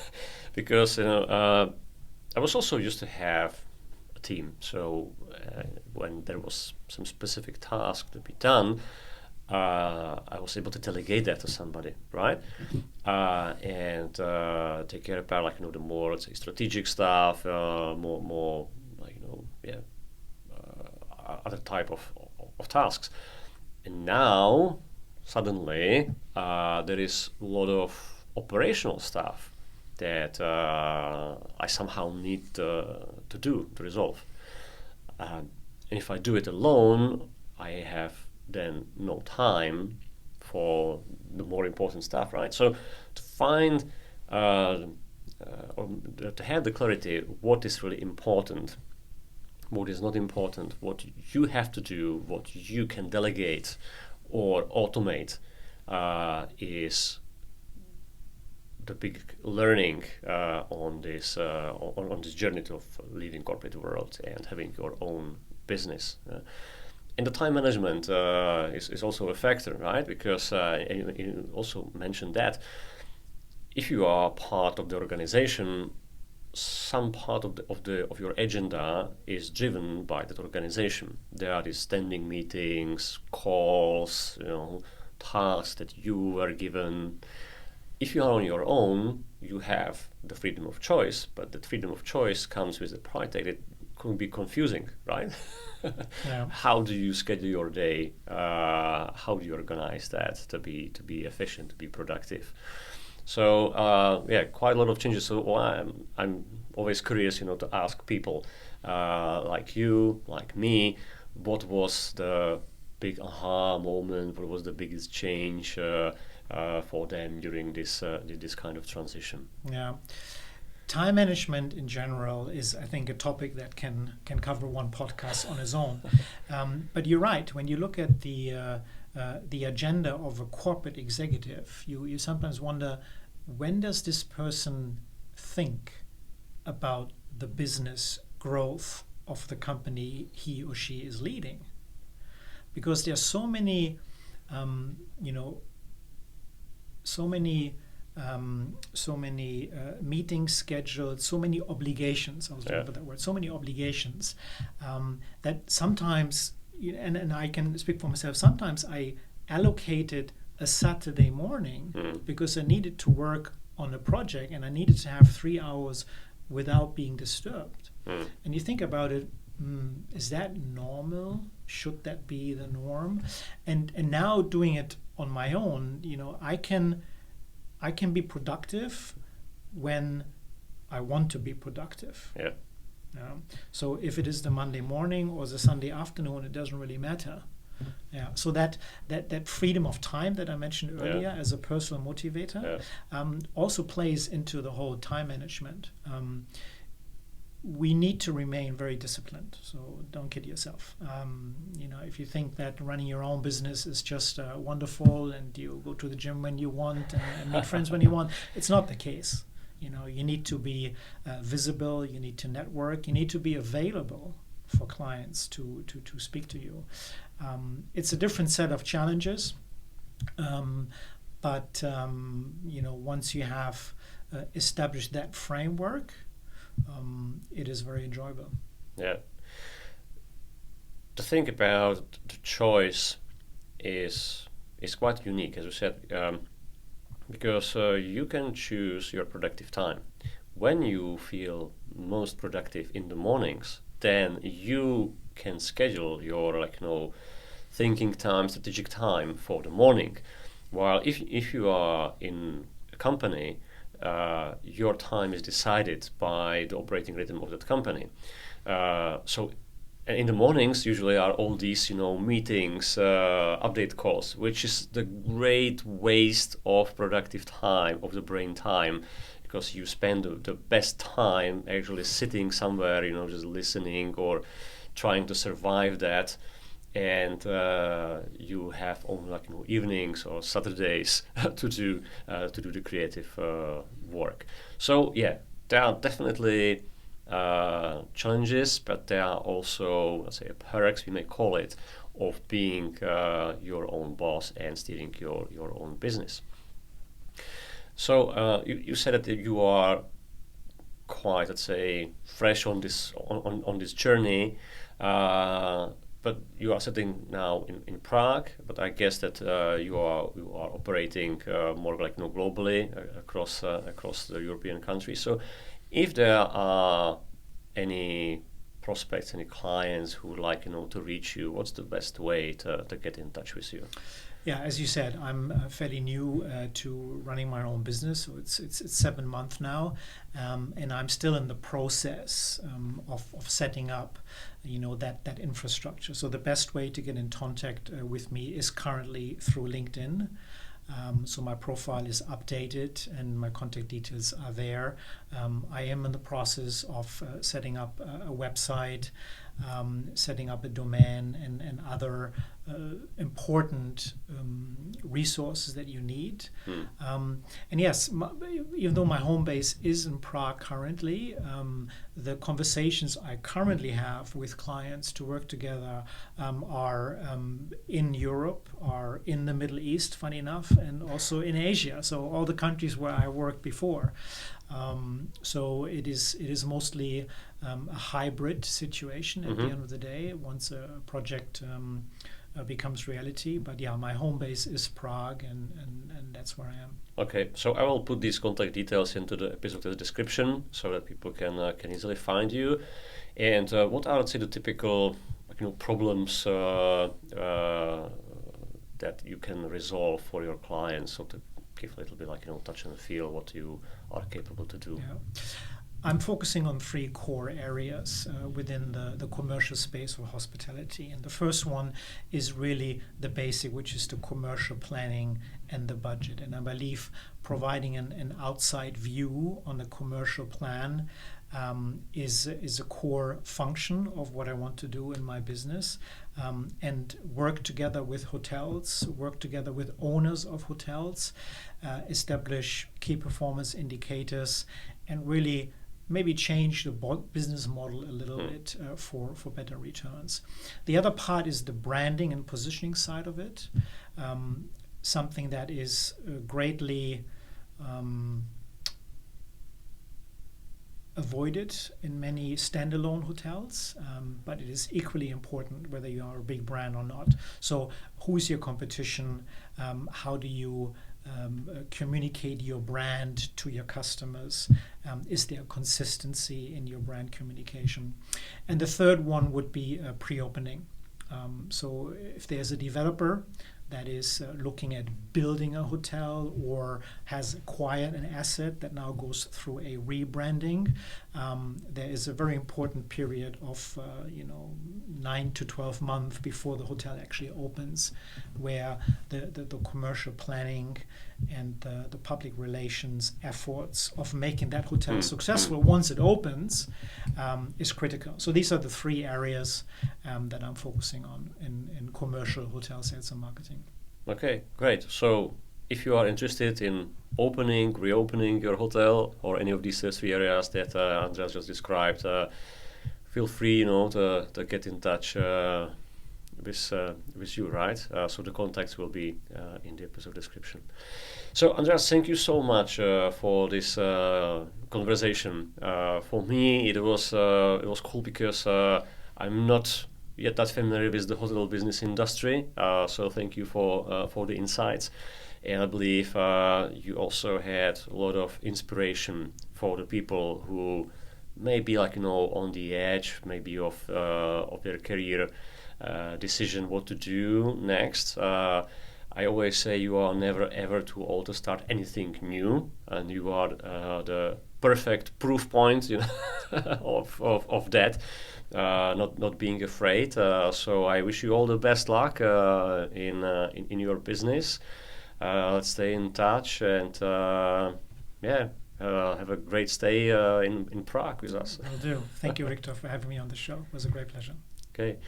because I was also used to have a team. So when there was some specific task to be done, I was able to delegate that to somebody, right? And take care about the more, let's say, strategic stuff, more other type of tasks. And now suddenly there is a lot of operational stuff that I somehow need to resolve. And if I do it alone, I have then no time for the more important stuff, right? So to find or to have the clarity what is really important, what is not important, what you have to do, what you can delegate or automate is the big learning on this journey of leaving corporate world and having your own business. And the time management is also a factor, right? Because you also mentioned that if you are part of the organization, some part of your agenda is driven by that organization. There are these standing meetings, calls, tasks that you were given. If you are on your own, you have the freedom of choice, but that freedom of choice comes with a pride that it can be confusing, right? Yeah. How do you schedule your day? How do you organize that to be efficient, to be productive? So quite a lot of changes. So I'm always curious, to ask people like you, like me, what was the big aha moment? What was the biggest change for them during this kind of transition? Yeah. Time management in general is, I think, a topic that can cover one podcast on its own. But you're right. When you look at the agenda of a corporate executive, you sometimes wonder, when does this person think about the business growth of the company he or she is leading? Because there are so many meetings scheduled, so many obligations. I was looking for that word. So many obligations that sometimes, and I can speak for myself. Sometimes I allocated a Saturday morning because I needed to work on a project and I needed to have 3 hours without being disturbed. And you think about it. Is that normal? Should that be the norm? And now doing it on my own, I can be productive when I want to be productive. Yeah. So if it is the Monday morning or the Sunday afternoon, it doesn't really matter. Yeah. So that freedom of time that I mentioned earlier as a personal motivator also plays into the whole time management. We need to remain very disciplined. So don't kid yourself. If you think that running your own business is just wonderful and you go to the gym when you want and meet friends when you want, it's not the case. You need to be visible. You need to network. You need to be available for clients to speak to you. It's a different set of challenges, but once you have established that framework, it is very enjoyable. Yeah. To think about the choice is quite unique, as you said, because you can choose your productive time. When you feel most productive in the mornings, then you can schedule your thinking time, strategic time for the morning. While if you are in a company, your time is decided by the operating rhythm of that company. So in the mornings usually are all these meetings, update calls, which is the great waste of productive time, of the brain time, because you spend the best time actually sitting somewhere, just listening or trying to survive that. And you have only evenings or Saturdays to do the creative work. So there are definitely challenges, but there are also, let's say, perks, we may call it, of being your own boss and steering your own business. So you said that you are quite, let's say, fresh on this journey. But you are sitting now in Prague, but I guess that you are operating more globally across the European countries. So if there are any prospects, any clients who would like to reach you, what's the best way to get in touch with you? Yeah, as you said, I'm fairly new to running my own business, so it's 7 months now, and I'm still in the process of setting up, that infrastructure. So the best way to get in contact with me is currently through LinkedIn. So my profile is updated and my contact details are there. I am in the process of setting up a website, setting up a domain and other important resources that you need. And yes, even though my home base is in Prague currently, the conversations I currently have with clients to work together are in Europe, are in the Middle East, funny enough, and also in Asia. So all the countries where I worked before. So it is mostly a hybrid situation at the end of the day once a project becomes reality. But yeah, my home base is Prague, and that's where I am. Okay, so I will put these contact details into the episode description so that people can easily find you. And what are, let's say, the typical problems that you can resolve for your clients? So to give a little bit touch and feel what you are capable to do. Yeah. I'm focusing on 3 core areas within the commercial space of hospitality. And the first one is really the basic, which is the commercial planning and the budget. And I believe providing an outside view on the commercial plan is a core function of what I want to do in my business, and work together with hotels, work together with owners of hotels, establish key performance indicators, and really maybe change the business model a little bit for better returns. The other part is the branding and positioning side of it, something that is greatly avoided in many standalone hotels, but it is equally important whether you are a big brand or not. So who is your competition? How do you communicate your brand to your customers? Is there consistency in your brand communication? And the third one would be pre-opening. So if there's a developer that is looking at building a hotel or has acquired an asset that now goes through a rebranding, there is a very important period of 9 to 12 months before the hotel actually opens, where the commercial planning and the public relations efforts of making that hotel successful once it opens is critical. So these are the 3 areas that I'm focusing on in commercial hotel sales and marketing. Okay, great. So if you are interested in opening, reopening your hotel or any of these 3 areas that Andreas just described, feel free, to get in touch with you, right? So the contacts will be in the episode description. So Andreas, thank you so much for this conversation. For me, it was cool because I'm not yet that familiar with the hotel business industry. So thank you for the insights. And I believe you also had a lot of inspiration for the people who may be on the edge, maybe of their career decision what to do next. I always say you are never ever too old to start anything new, and you are the perfect proof point of that. Not being afraid. So I wish you all the best luck in your business. Let's stay in touch and have a great stay in Prague with us. Will do. Thank you, Victor, for having me on the show. It was a great pleasure. Okay.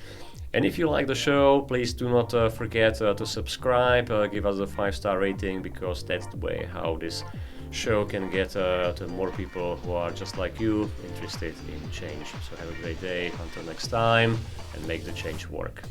And if you like the show, please do not forget to subscribe, give us a 5-star rating, because that's the way how this show can get to more people who are just like you, interested in change. So have a great day. Until next time, and make the change work.